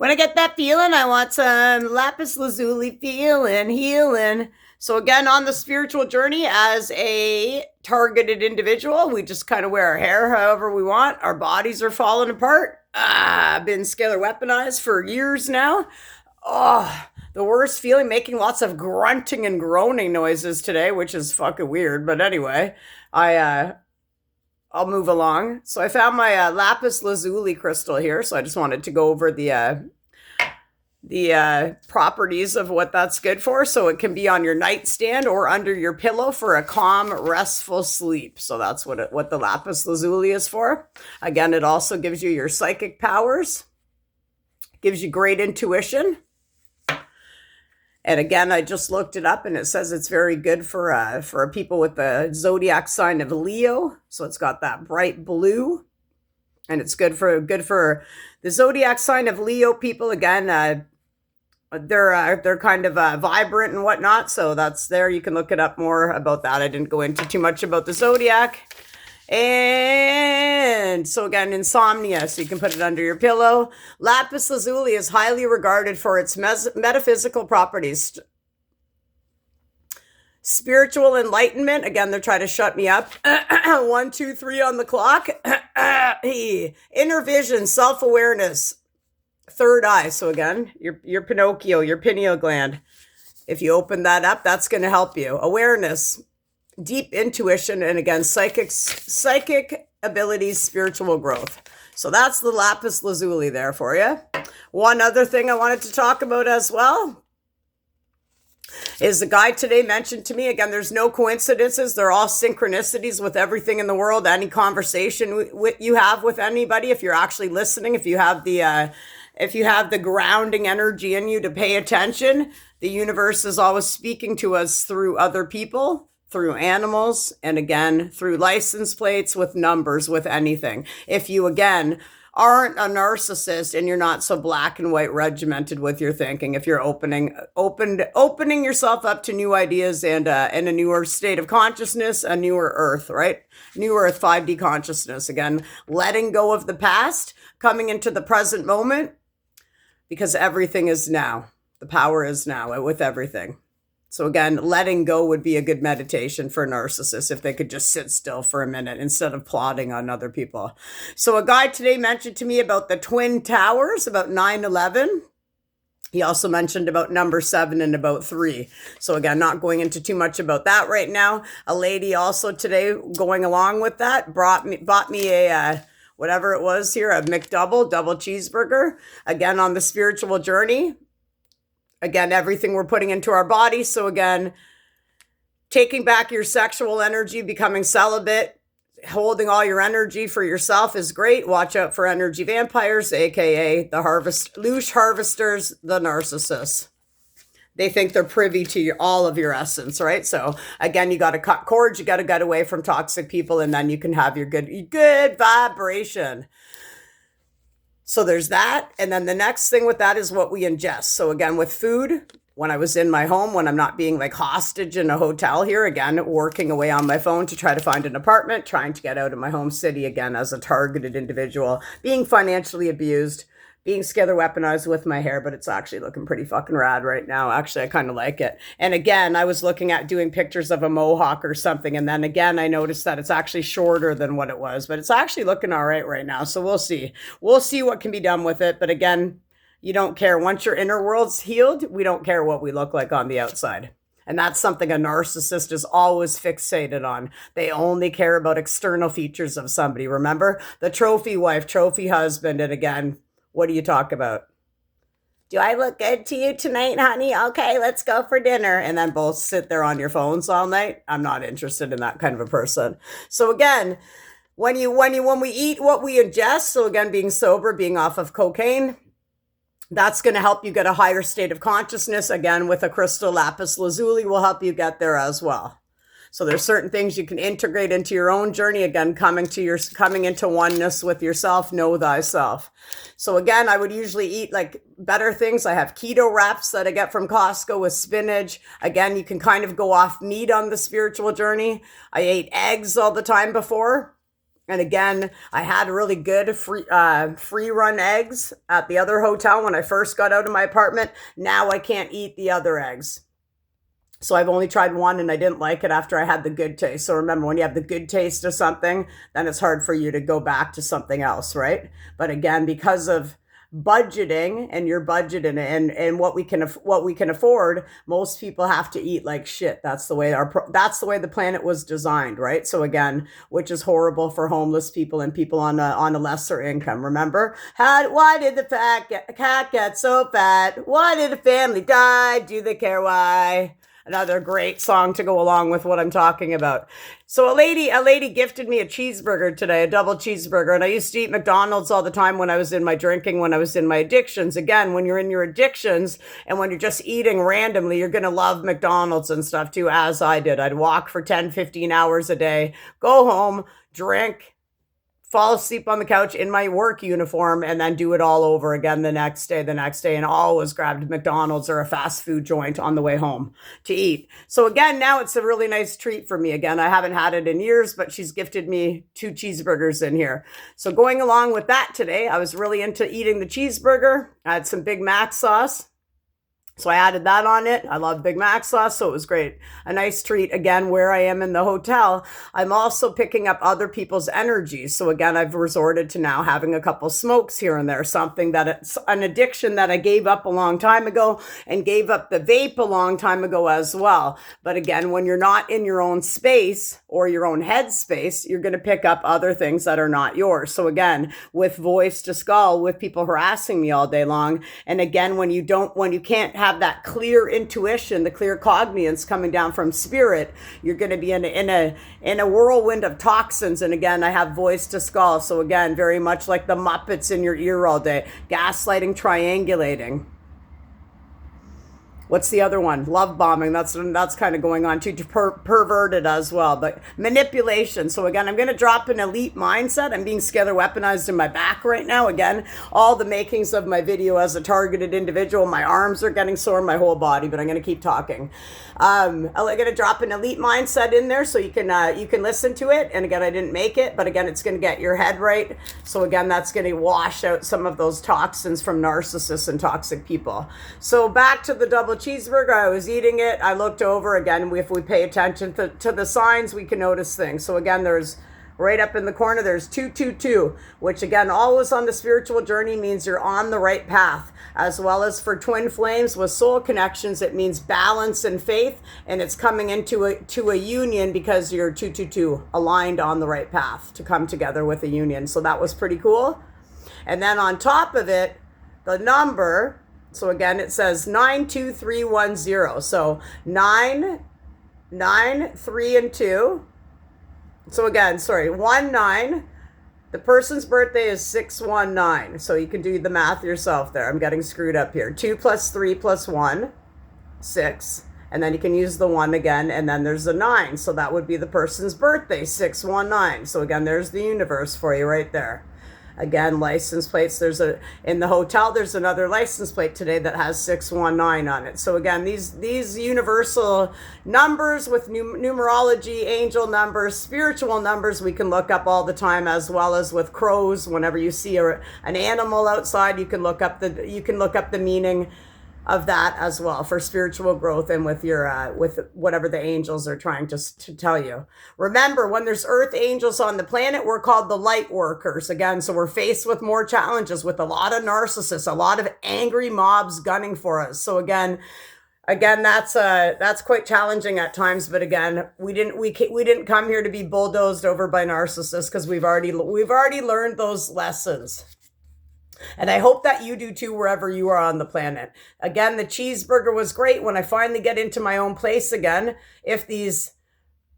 When I get that feeling, I want some Lapis lazuli feeling, healing. So, again, on the spiritual journey as a targeted individual, we just kind of wear our hair however we want. Our bodies are falling apart. I've been scalar weaponized for years now. Oh, the worst feeling, making lots of grunting and groaning noises today, which is fucking weird. But anyway, I'll move along. So I found my lapis lazuli crystal here. So I just wanted to go over the properties of what that's good for. So it can be on your nightstand or under your pillow for a calm, restful sleep. So that's what the lapis lazuli is for. Again, it also gives you your psychic powers, gives you great intuition. And again, I just looked it up and it says it's very good for people with the zodiac sign of Leo. So it's got that bright blue, and it's good for the zodiac sign of Leo people. Again, they're kind of vibrant and whatnot. So that's there. You can look it up more about that. I didn't go into too much about the zodiac. And so again, insomnia, so you can put it under your pillow. Lapis lazuli is highly regarded for its metaphysical properties. Spiritual enlightenment, again, they're trying to shut me up. 1, 2, 3 on the clock. Inner vision, self-awareness, third eye. So again, your Pinocchio, your pineal gland. If you open that up, that's going to help you. Awareness, deep intuition, and again, psychic abilities, spiritual growth. So that's the lapis lazuli there for you. One other thing I wanted to talk about as well is the guy today mentioned to me, again, there's no coincidences. They're all synchronicities with everything in the world. Any conversation you have with anybody, if you're actually listening, if you have the grounding energy in you to pay attention, the universe is always speaking to us through other people, through animals, and again, through license plates, with numbers, with anything. If you, again, aren't a narcissist and you're not so black and white regimented with your thinking, if you're opening yourself up to new ideas and in a newer state of consciousness, a newer earth, right? New earth, 5D consciousness. Again, letting go of the past, coming into the present moment, because everything is now. The power is now with everything. So again, letting go would be a good meditation for a narcissist if they could just sit still for a minute instead of plotting on other people. So a guy today mentioned to me about the Twin Towers, about 9/11. He also mentioned about number 7 and about 3. So again, not going into too much about that right now. A lady also today going along with that bought me a whatever it was here, a McDouble, double cheeseburger. Again, on the spiritual journey. Again, everything we're putting into our body. So again, taking back your sexual energy, becoming celibate, holding all your energy for yourself is great. Watch out for energy vampires, aka the loosh harvesters, the narcissists. They think they're privy to all of your essence, right? So again, you got to cut cords. You got to get away from toxic people, and then you can have your good vibration. So there's that. And then the next thing with that is what we ingest. So again, with food, when I was in my home, when I'm not being like hostage in a hotel here, again, working away on my phone to try to find an apartment, trying to get out of my home city again as a targeted individual, being financially abused, being scalar weaponized with my hair, but it's actually looking pretty fucking rad right now. Actually, I kind of like it. And again, I was looking at doing pictures of a mohawk or something. And then again, I noticed that it's actually shorter than what it was, but it's actually looking all right now. So we'll see. We'll see what can be done with it. But again, you don't care. Once your inner world's healed, we don't care what we look like on the outside. And that's something a narcissist is always fixated on. They only care about external features of somebody. Remember? The trophy wife, trophy husband, and again, what do you talk about? Do I look good to you tonight, honey? Okay, let's go for dinner. And then both sit there on your phones all night. I'm not interested in that kind of a person. So again, when we eat what we ingest, so again, being sober, being off of cocaine, that's going to help you get a higher state of consciousness. Again, with a crystal lapis lazuli will help you get there as well. So there's certain things you can integrate into your own journey. Again, coming into oneness with yourself, know thyself. So again, I would usually eat like better things. I have keto wraps that I get from Costco with spinach. Again, you can kind of go off meat on the spiritual journey. I ate eggs all the time before. And again, I had really good free run eggs at the other hotel when I first got out of my apartment. Now I can't eat the other eggs. So I've only tried one and I didn't like it after I had the good taste. So remember, when you have the good taste of something, then it's hard for you to go back to something else, right? But again, because of budgeting and your budget and what we can afford, most people have to eat like shit. That's the way the planet was designed, right? So again, which is horrible for homeless people and people on a lesser income. Remember, why did the cat get so fat? Why did the family die? Do they care why? Another great song to go along with what I'm talking about. So a lady gifted me a cheeseburger today, a double cheeseburger. And I used to eat McDonald's all the time when I was in my drinking, when I was in my addictions. Again, when you're in your addictions and when you're just eating randomly, you're going to love McDonald's and stuff too, as I did. I'd walk for 10, 15 hours a day, go home, drink, fall asleep on the couch in my work uniform, and then do it all over again the next day, and always grabbed McDonald's or a fast food joint on the way home to eat. So again, now it's a really nice treat for me. Again, I haven't had it in years, but she's gifted me 2 cheeseburgers in here. So going along with that today, I was really into eating the cheeseburger. I had some Big Mac sauce. So I added that on it. I love Big Mac sauce, so it was great. A nice treat. Again, where I am in the hotel, I'm also picking up other people's energy. So again, I've resorted to now having a couple smokes here and there, something that it's an addiction that I gave up a long time ago and gave up the vape a long time ago as well. But again, when you're not in your own space or your own head space, you're going to pick up other things that are not yours. So again, with voice to skull, with people harassing me all day long. And again, when you can't have that clear intuition, the clear cognizance coming down from spirit, you're going to be in a whirlwind of toxins. And again, I have voice to skull. So again, very much like the Muppets in your ear all day, gaslighting, triangulating. What's the other one? Love bombing. That's kind of going on too, perverted as well. But manipulation. So again, I'm going to drop an elite mindset. I'm being scalar weaponized in my back right now. Again, all the makings of my video as a targeted individual. My arms are getting sore, my whole body, but I'm going to keep talking. I'm going to drop an elite mindset in there so you can listen to it. And again, I didn't make it, but again, it's going to get your head right. So again, that's going to wash out some of those toxins from narcissists and toxic people. So back to the double cheeseburger. I was eating it. I looked over again. If we pay attention to the signs, we can notice things. So again, there's right up in the corner, there's 222, which again, always on the spiritual journey means you're on the right path. As well as for twin flames with soul connections, it means balance and faith, and it's coming into a union because you're 222 aligned on the right path to come together with a union. So that was pretty cool. And then on top of it, the number. So again, it says 92310. So 9, 3, and 2. So again, 19. The person's birthday is 619. So you can do the math yourself there. I'm getting screwed up here. 2 plus 3 plus 1, 6. And then you can use the 1 again. And then there's a 9. So that would be the person's birthday, 619. So again, there's the universe for you right there. Again, license plates. In the hotel, there's another license plate today that has 619 on it. So again, these universal numbers with numerology, angel numbers, spiritual numbers, we can look up all the time, as well as with crows. Whenever you see an animal outside, you can look up the meaning of that as well for spiritual growth and with your with whatever the angels are trying to tell you. Remember, when there's earth angels on the planet, we're called the light workers again. So we're faced with more challenges with a lot of narcissists, a lot of angry mobs gunning for us. So again, that's quite challenging at times. But again, we didn't come here to be bulldozed over by narcissists, because we've already learned those lessons. And I hope that you do too, wherever you are on the planet. Again, the cheeseburger was great. When I finally get into my own place again, if these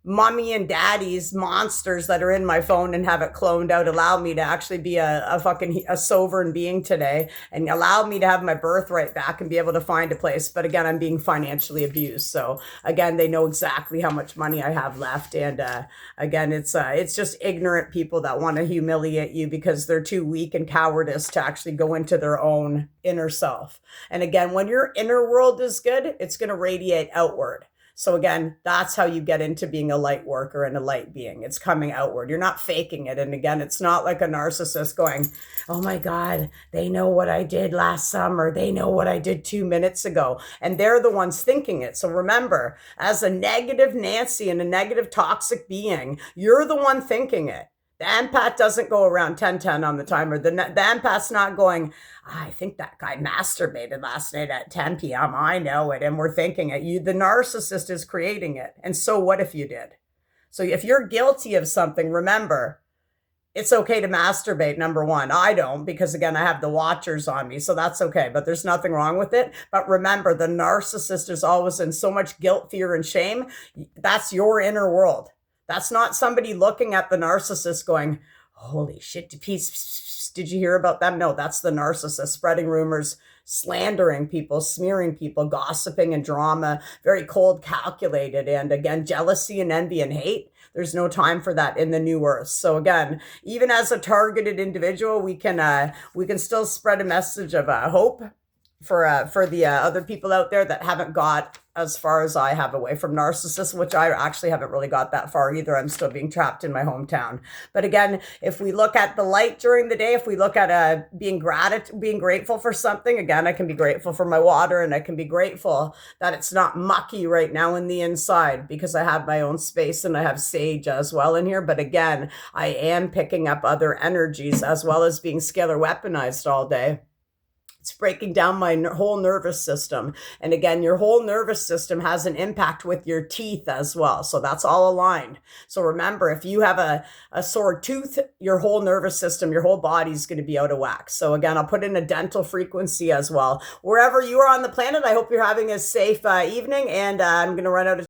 mommy and daddy's monsters that are in my phone and have it cloned out allow me to actually be a sovereign being today, and allow me to have my birthright back and be able to find a place. But again, I'm being financially abused. So again, they know exactly how much money I have left. And again, it's just ignorant people that want to humiliate you because they're too weak and cowardice to actually go into their own inner self. And again, when your inner world is good, it's going to radiate outward. So again, that's how you get into being a light worker and a light being. It's coming outward. You're not faking it. And again, it's not like a narcissist going, oh my God, they know what I did last summer. They know what I did 2 minutes ago. And they're the ones thinking it. So remember, as a negative Nancy and a negative toxic being, you're the one thinking it. The empath doesn't go around 10:10 on the timer. The empath's not going, I think that guy masturbated last night at 10 p.m. I know it. And we're thinking it. The narcissist is creating it. And so what if you did? So if you're guilty of something, remember, it's okay to masturbate, number one. I don't, because again, I have the watchers on me, so that's okay, but there's nothing wrong with it. But remember, the narcissist is always in so much guilt, fear, and shame. That's your inner world. That's not somebody looking at the narcissist going, holy shit, did you hear about them? No, that's the narcissist spreading rumors, slandering people, smearing people, gossiping and drama, very cold, calculated. And again, jealousy and envy and hate. There's no time for that in the new earth. So again, even as a targeted individual, we can still spread a message of hope for the other people out there that haven't got as far as I have away from narcissists, which I actually haven't really got that far either. I'm still being trapped in my hometown. But again, if we look at the light during the day, if we look at being grateful for something, again, I can be grateful for my water, and I can be grateful that it's not mucky right now in the inside because I have my own space and I have sage as well in here. But again, I am picking up other energies as well as being scalar weaponized all day. It's breaking down my whole nervous system. And again, your whole nervous system has an impact with your teeth as well. So that's all aligned. So remember, if you have a sore tooth, your whole nervous system, your whole body is going to be out of whack. So again, I'll put in a dental frequency as well. Wherever you are on the planet, I hope you're having a safe evening. And I'm going to run out of